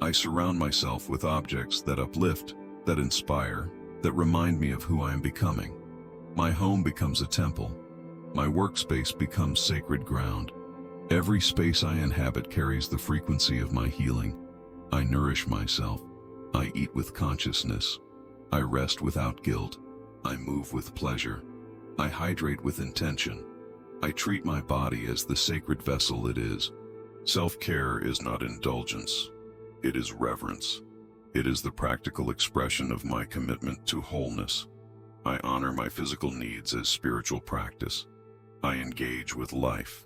I surround myself with objects that uplift, that inspire, that remind me of who I am becoming. My home becomes a temple. My workspace becomes sacred ground. Every space I inhabit carries the frequency of my healing. I nourish myself. I eat with consciousness. I rest without guilt. I move with pleasure. I hydrate with intention. I treat my body as the sacred vessel it is. Self-care is not indulgence. It is reverence. It is the practical expression of my commitment to wholeness. I honor my physical needs as spiritual practice. I engage with life.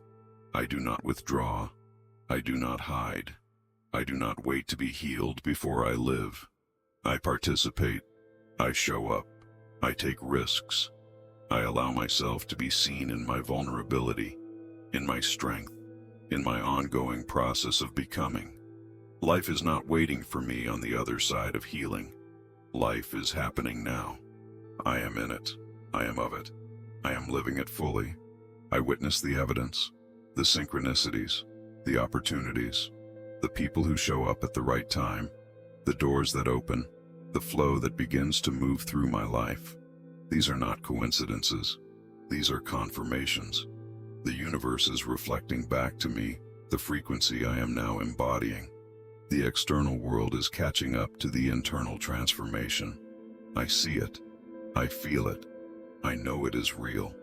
I do not withdraw. I do not hide. I do not wait to be healed before I live. I participate. I show up. I take risks. I allow myself to be seen in my vulnerability, in my strength, in my ongoing process of becoming. Life is not waiting for me on the other side of healing. Life is happening now. I am in it. I am of it. I am living it fully. I witness the evidence, the synchronicities, the opportunities, the people who show up at the right time, the doors that open, the flow that begins to move through my life. These are not coincidences. These are confirmations. The universe is reflecting back to me the frequency I am now embodying. The external world is catching up to the internal transformation. I see it. I feel it. I know it is real.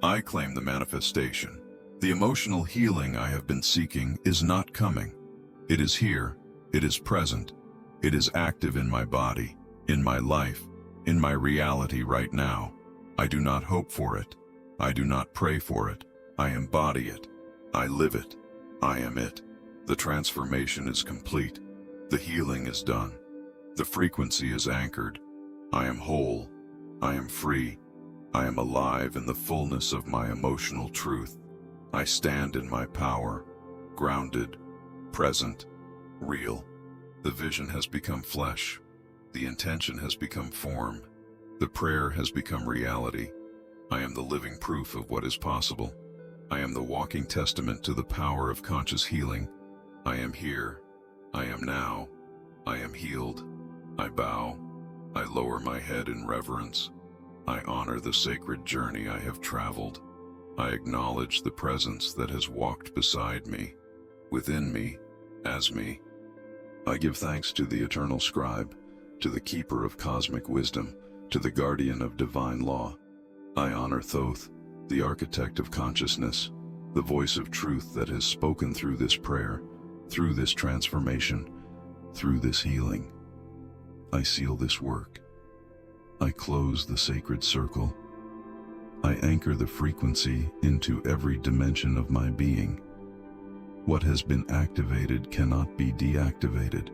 I claim the manifestation. The emotional healing I have been seeking is not coming. It is here. It is present. It is active in my body, in my life, in my reality right now. I do not hope for it. I do not pray for it. I embody it. I live it. I am it. The transformation is complete. The healing is done. The frequency is anchored. I am whole. I am free. I am alive in the fullness of my emotional truth. I stand in my power, grounded, present, real. The vision has become flesh. The intention has become form. The prayer has become reality. I am the living proof of what is possible. I am the walking testament to the power of conscious healing. I am here. I am now. I am healed. I bow. I lower my head in reverence. I honor the sacred journey I have traveled. I acknowledge the presence that has walked beside me, within me, as me. I give thanks to the eternal scribe, to the keeper of cosmic wisdom, to the guardian of divine law. I honor Thoth, the architect of consciousness, the voice of truth that has spoken through this prayer, through this transformation, through this healing. I seal this work. I close the sacred circle. I anchor the frequency into every dimension of my being. What has been activated cannot be deactivated.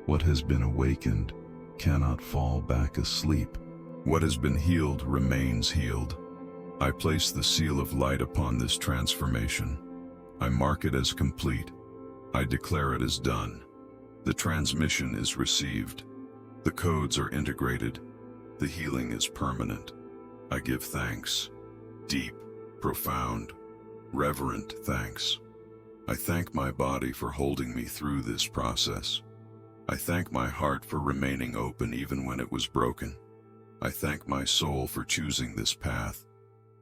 What has been awakened cannot fall back asleep. What has been healed remains healed. I place the seal of light upon this transformation. I mark it as complete. I declare it as done. The transmission is received. The codes are integrated. The healing is permanent. I give thanks. Deep, profound, reverent thanks. I thank my body for holding me through this process. I thank my heart for remaining open even when it was broken. I thank my soul for choosing this path,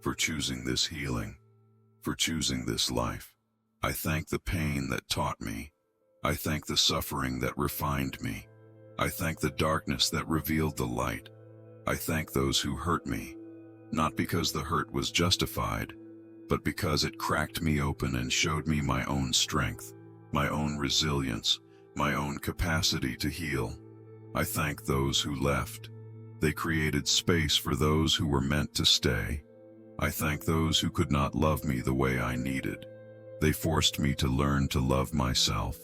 for choosing this healing, for choosing this life. I thank the pain that taught me. I thank the suffering that refined me. I thank the darkness that revealed the light. I thank those who hurt me, not because the hurt was justified, but because it cracked me open and showed me my own strength, my own resilience, my own capacity to heal. I thank those who left. They created space for those who were meant to stay. I thank those who could not love me the way I needed. They forced me to learn to love myself.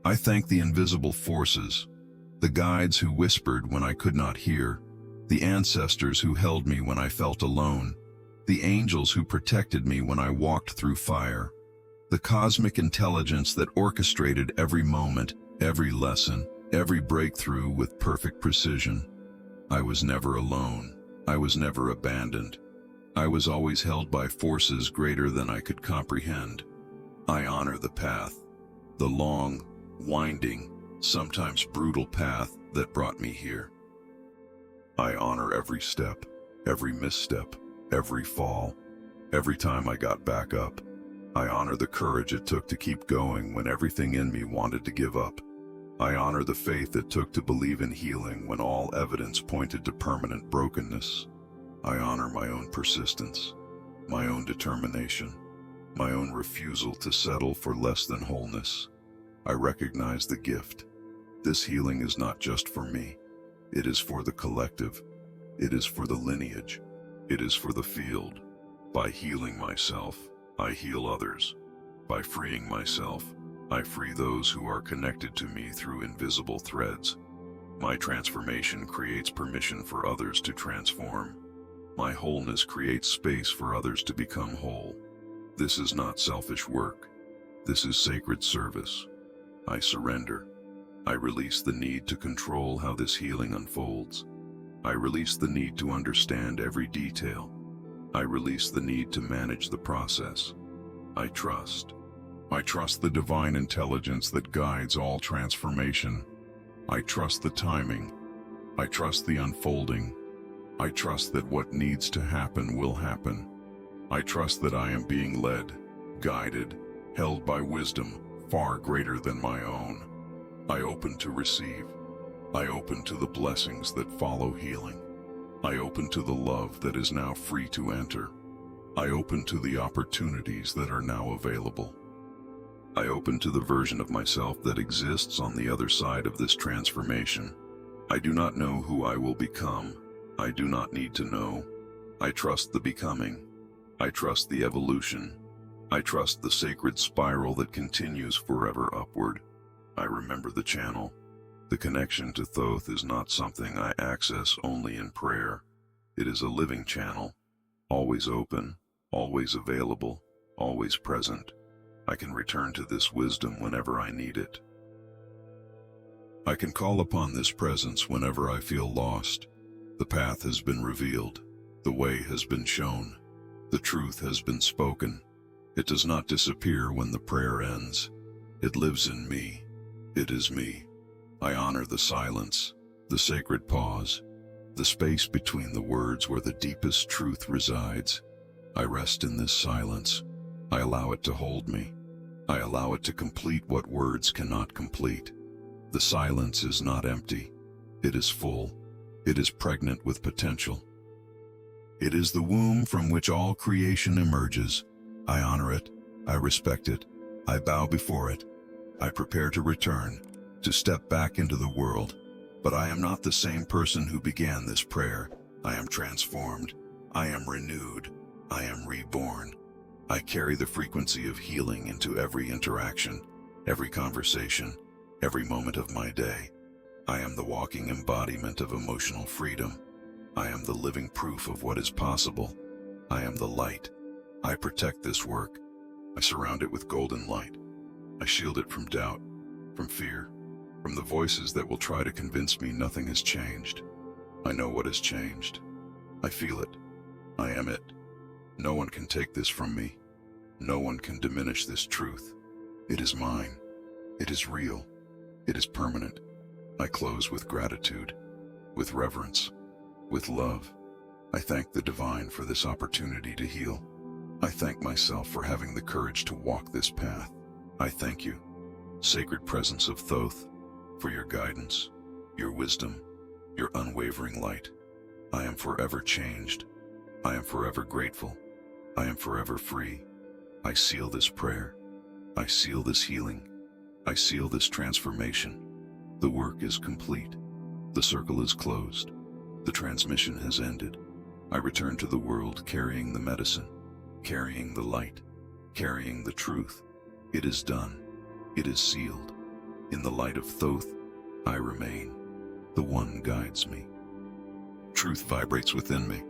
I thank the invisible forces, the guides who whispered when I could not hear, the ancestors who held me when I felt alone, the angels who protected me when I walked through fire, the cosmic intelligence that orchestrated every moment, every lesson, every breakthrough with perfect precision. I was never alone. I was never abandoned. I was always held by forces greater than I could comprehend. I honor the path, the long, winding, sometimes brutal path that brought me here. I honor every step, every misstep, every fall, every time I got back up. I honor the courage it took to keep going when everything in me wanted to give up. I honor the faith it took to believe in healing when all evidence pointed to permanent brokenness. I honor my own persistence, my own determination, my own refusal to settle for less than wholeness. I recognize the gift. This healing is not just for me. It is for the collective. It is for the lineage. It is for the field. By healing myself, I heal others. By freeing myself, I free those who are connected to me through invisible threads. My transformation creates permission for others to transform. My wholeness creates space for others to become whole. This is not selfish work. This is sacred service. I surrender. I release the need to control how this healing unfolds. I release the need to understand every detail. I release the need to manage the process. I trust. I trust the divine intelligence that guides all transformation. I trust the timing. I trust the unfolding. I trust that what needs to happen will happen. I trust that I am being led, guided, held by wisdom far greater than my own. I open to receive. I open to the blessings that follow healing. I open to the love that is now free to enter. I open to the opportunities that are now available. I open to the version of myself that exists on the other side of this transformation. I do not know who I will become. I do not need to know. I trust the becoming. I trust the evolution. I trust the sacred spiral that continues forever upward. I remember the channel. The connection to Thoth is not something I access only in prayer. It is a living channel, always open, always available, always present. I can return to this wisdom whenever I need it. I can call upon this presence whenever I feel lost. The path has been revealed. The way has been shown. The truth has been spoken. It does not disappear when the prayer ends. It lives in me. It is me. I honor the silence, the sacred pause, the space between the words where the deepest truth resides. I rest in this silence. I allow it to hold me. I allow it to complete what words cannot complete. The silence is not empty. It is full. It is pregnant with potential. It is the womb from which all creation emerges. I honor it. I respect it. I bow before it. I prepare to return, to step back into the world. But I am not the same person who began this prayer. I am transformed. I am renewed. I am reborn. I carry the frequency of healing into every interaction, every conversation, every moment of my day. I am the walking embodiment of emotional freedom. I am the living proof of what is possible. I am the light. I protect this work. I surround it with golden light. I shield it from doubt, from fear, from the voices that will try to convince me nothing has changed. I know what has changed. I feel it. I am it. No one can take this from me. No one can diminish this truth. It is mine. It is real. It is permanent. I close with gratitude, with reverence, with love. I thank the divine for this opportunity to heal. I thank myself for having the courage to walk this path. I thank you, sacred presence of Thoth, for your guidance, your wisdom, your unwavering light. I am forever changed. I am forever grateful. I am forever free. I seal this prayer. I seal this healing. I seal this transformation. The work is complete. The circle is closed. The transmission has ended. I return to the world carrying the medicine, carrying the light, carrying the truth. It is done. It is sealed. In the light of Thoth, I remain. The one guides me. Truth vibrates within me.